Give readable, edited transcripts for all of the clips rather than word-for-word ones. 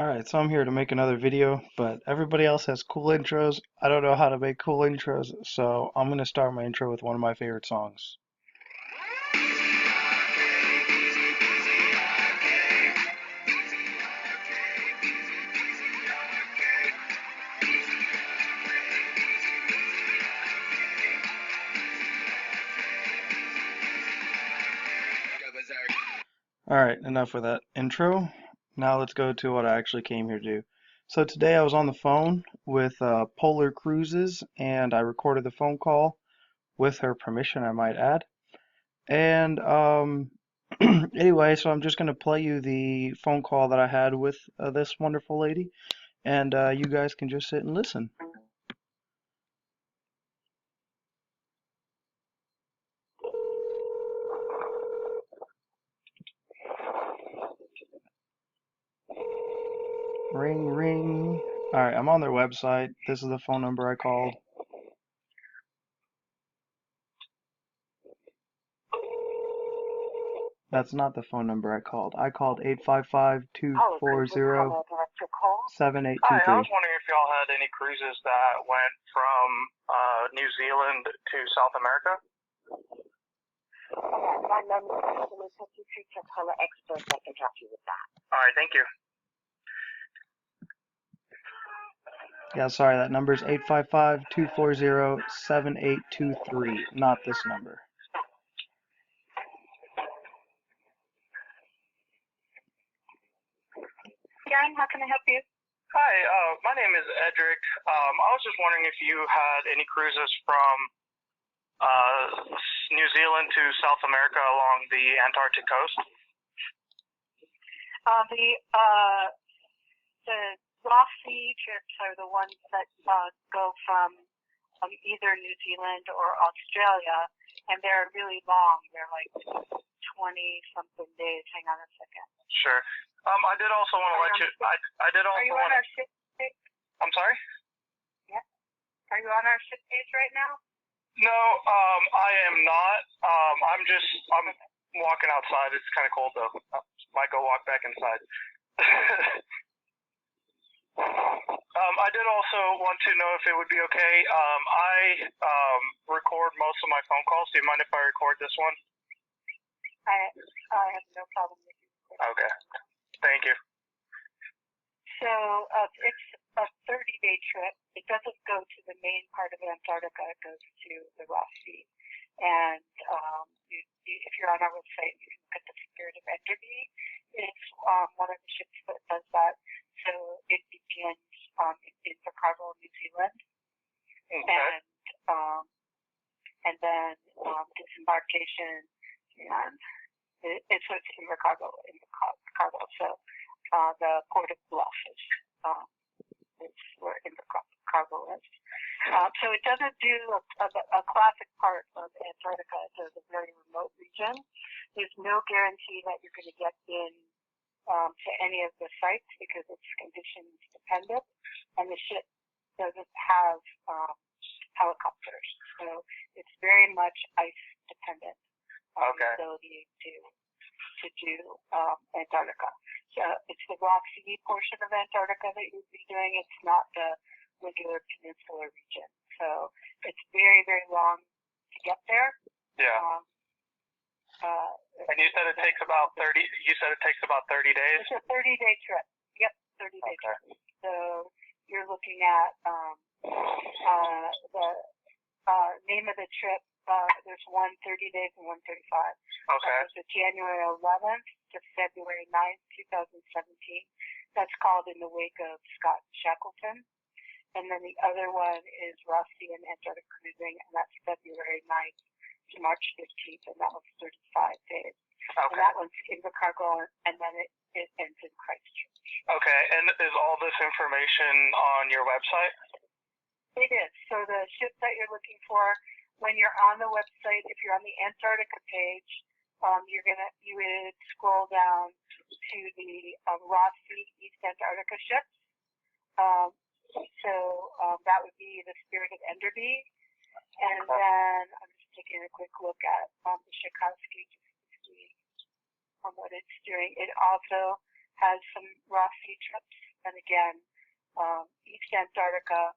Alright, so I'm here to make another video, but everybody else has cool intros. I don't know how to make cool intros, so I'm gonna start my intro with one of my favorite songs. Alright, enough with that intro. Now let's go to what I actually came here to do. So today I was on the phone with Polar Cruises, and I recorded the phone call with her permission, I might add. And anyway, so I'm just gonna play you the phone call that I had with this wonderful lady, and you guys can just sit and listen. Ring, ring. Alright, I'm on their website. This is the phone number I called. That's not the phone number I called. I called 855-240-7823. Hi, I was wondering if y'all had any cruises that went from New Zealand to South America. My number is 52 Coca-Cola Express. I can help you with that. All right, thank you. Yeah, sorry, that number is 855-240-7823, not this number. Karen, how can I help you? Hi, my name is Edric. I was just wondering if you had any cruises from New Zealand to South America along the Antarctic coast. The Ross Sea trips are the ones that go from either New Zealand or Australia, and they're really long. They're like 20-something days. Hang on a second. Sure. I did also want to let you. I did also. Are you on our ship page? I'm sorry. Yeah. Are you on our ship page right now? No, I am not. I'm walking outside. It's kind of cold though. Might go walk back inside. I did also want to know if it would be okay. I record most of my phone calls. Do you mind if I record this one? I have no problem with you. Okay. Thank you. So it's a 30-day trip. It doesn't go to the main part of Antarctica. It goes to the Ross Sea. And if you're on our website, you can look at the Spirit of Enderby. It's one of the ships that does that. So it begins in Invercargill, New Zealand. Okay. And then disembarkation, and it's Invercargill. So the Port of Bluff is where Invercargill is. So it doesn't do a classic part of Antarctica. It does a very remote region. There's no guarantee that you're going to get in to any of the sites because it's conditions dependent, and the ship doesn't have helicopters, so it's very much ice dependent on the ability to do Antarctica. So it's the Ross Sea portion of Antarctica that you'd be doing. It's not the regular peninsula region. So it's very, very long to get there. Yeah. And you said it takes about 30. You said it takes about 30 days. It's a 30-day trip. Yep, 30-day trip. So you're looking at the name of the trip. There's one 30 days and one 35. Okay. So January 11th to February 9th, 2017. That's called In the Wake of Scott Shackleton. And then the other one is Ross Sea and Antarctic Cruising, and that's February 9th to March 15th, and that one's 35 days. Okay. And that one's Invercargill, and then it ends in Christchurch. Okay, and is all this information on your website? It is. So the ship that you're looking for, when you're on the website, if you're on the Antarctica page, you would scroll down to the Ross Sea East Antarctica ships. So that would be the Spirit of Enderby. And then I'm just taking a quick look at the Tchaikovsky just to see what it's doing. It also has some Ross Sea trips, and again, East Antarctica,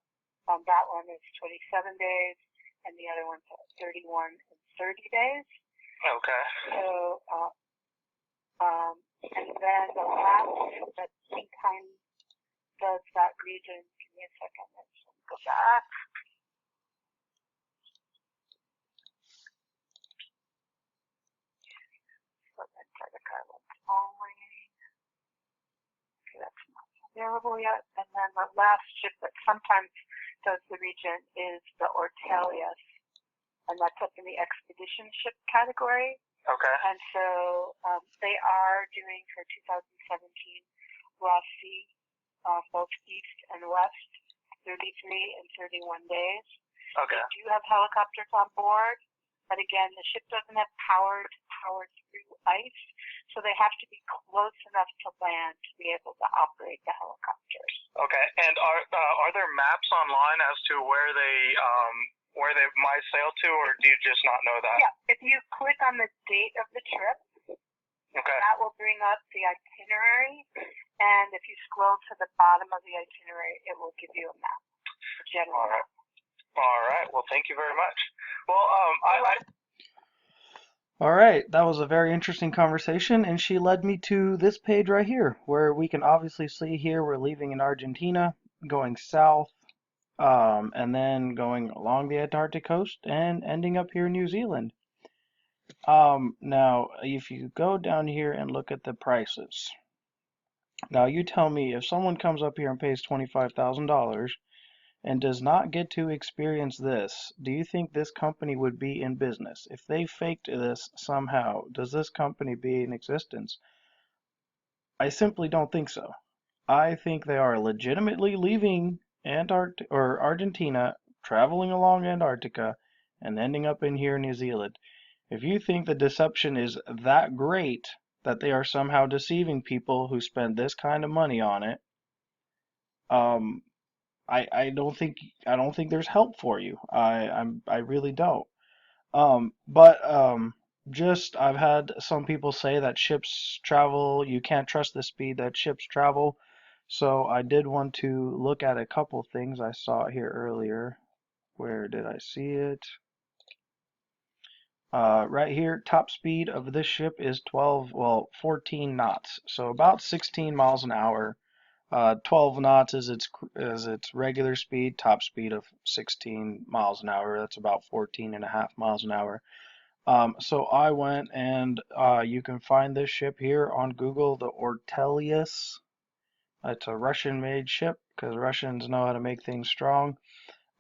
that one is 27 days, and the other one's 31 and 30 days. Okay. So, and then the last that Seakind does that region, give me a second, let's go back. So Antarctica, that's only, okay, that's not available yet. And then the last ship that sometimes does the region is the Ortelius, and that's up in the expedition ship category. Okay. And so they are doing for 2017 Ross Sea, both east and west, 33 and 31 days. Okay. They do have helicopters on board, but again, the ship doesn't have power through ice, so they have to be close enough to land to be able to operate the helicopters. Okay. And are there maps online as to where they might sail to, or do you just not know that? Yeah, if you click on the date of the trip, Okay. that will bring up the itinerary, and if you scroll to the bottom of the itinerary, it will give you a map, a general All right. map. All right. Well, thank you very much. Well, All right, that was a very interesting conversation, and she led me to this page right here, where we can obviously see here we're leaving in Argentina, going south, and then going along the Antarctic coast and ending up here in New Zealand. Now, if you go down here and look at the prices, now you tell me if someone comes up here and pays $25,000 and does not get to experience this, do you think this company would be in business? If they faked this somehow, does this company be in existence? I simply don't think so. I think they are legitimately leaving Argentina, traveling along Antarctica, and ending up in here in New Zealand. If you think the deception is that great that they are somehow deceiving people who spend this kind of money on it, I don't think there's help for you. I really don't. Just I've had some people say that ships travel, you can't trust the speed that ships travel. So I did want to look at a couple things I saw here earlier. Where did I see it? Right here, top speed of this ship is 14 knots. So about 16 miles an hour. 12 knots is its regular speed, top speed of 16 miles an hour. That's about 14.5 miles an hour. So I went and you can find this ship here on Google, the Ortelius. It's a Russian-made ship because Russians know how to make things strong.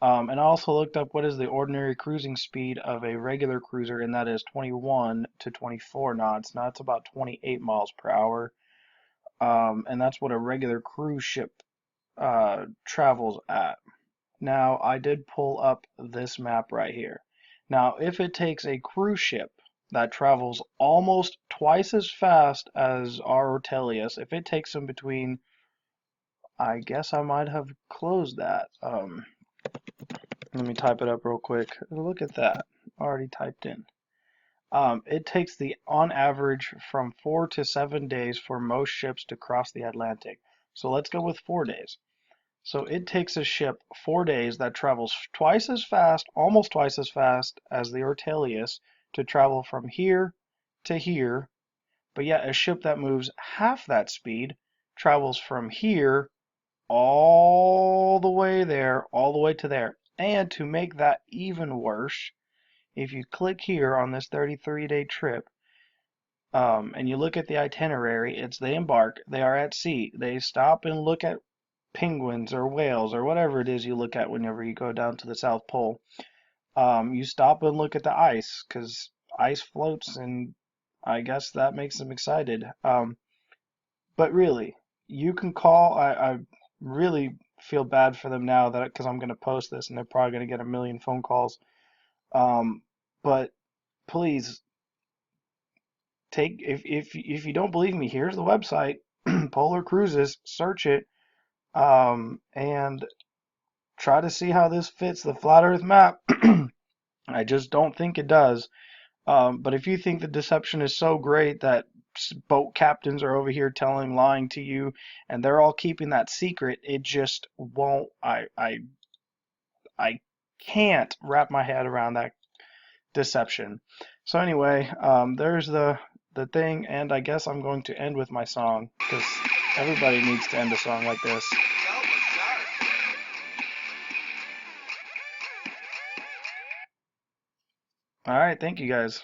And I also looked up what is the ordinary cruising speed of a regular cruiser, and that is 21 to 24 knots. Now it's about 28 miles per hour. And that's what a regular cruise ship travels at. Now, I did pull up this map right here. Now, if it takes a cruise ship that travels almost twice as fast as our Ortelius, if it takes them between, I guess I might have closed that. Let me type it up real quick. Look at that. Already typed in. It takes on average from 4 to 7 days for most ships to cross the Atlantic. So let's go with 4 days. So it takes a ship 4 days that travels twice as fast, almost twice as fast as the Ortelius to travel from here to here. But yet a ship that moves half that speed travels from here all the way there, all the way to there. And to make that even worse, if you click here on this 33-day trip, and you look at the itinerary, they embark, they are at sea, they stop and look at penguins or whales or whatever it is you look at whenever you go down to the South Pole. You stop and look at the ice because ice floats, and I guess that makes them excited. But really, you can call. I really feel bad for them now because I'm going to post this and they're probably going to get a million phone calls. But please if you don't believe me, here's the website, Polar Cruises. Search it, and try to see how this fits the flat Earth map. I just don't think it does. But if you think the deception is so great that boat captains are over here lying to you, and they're all keeping that secret. It just won't. I can't wrap my head around that deception. So anyway, there's the thing, and I guess I'm going to end with my song because everybody needs to end a song like this. All right, thank you guys.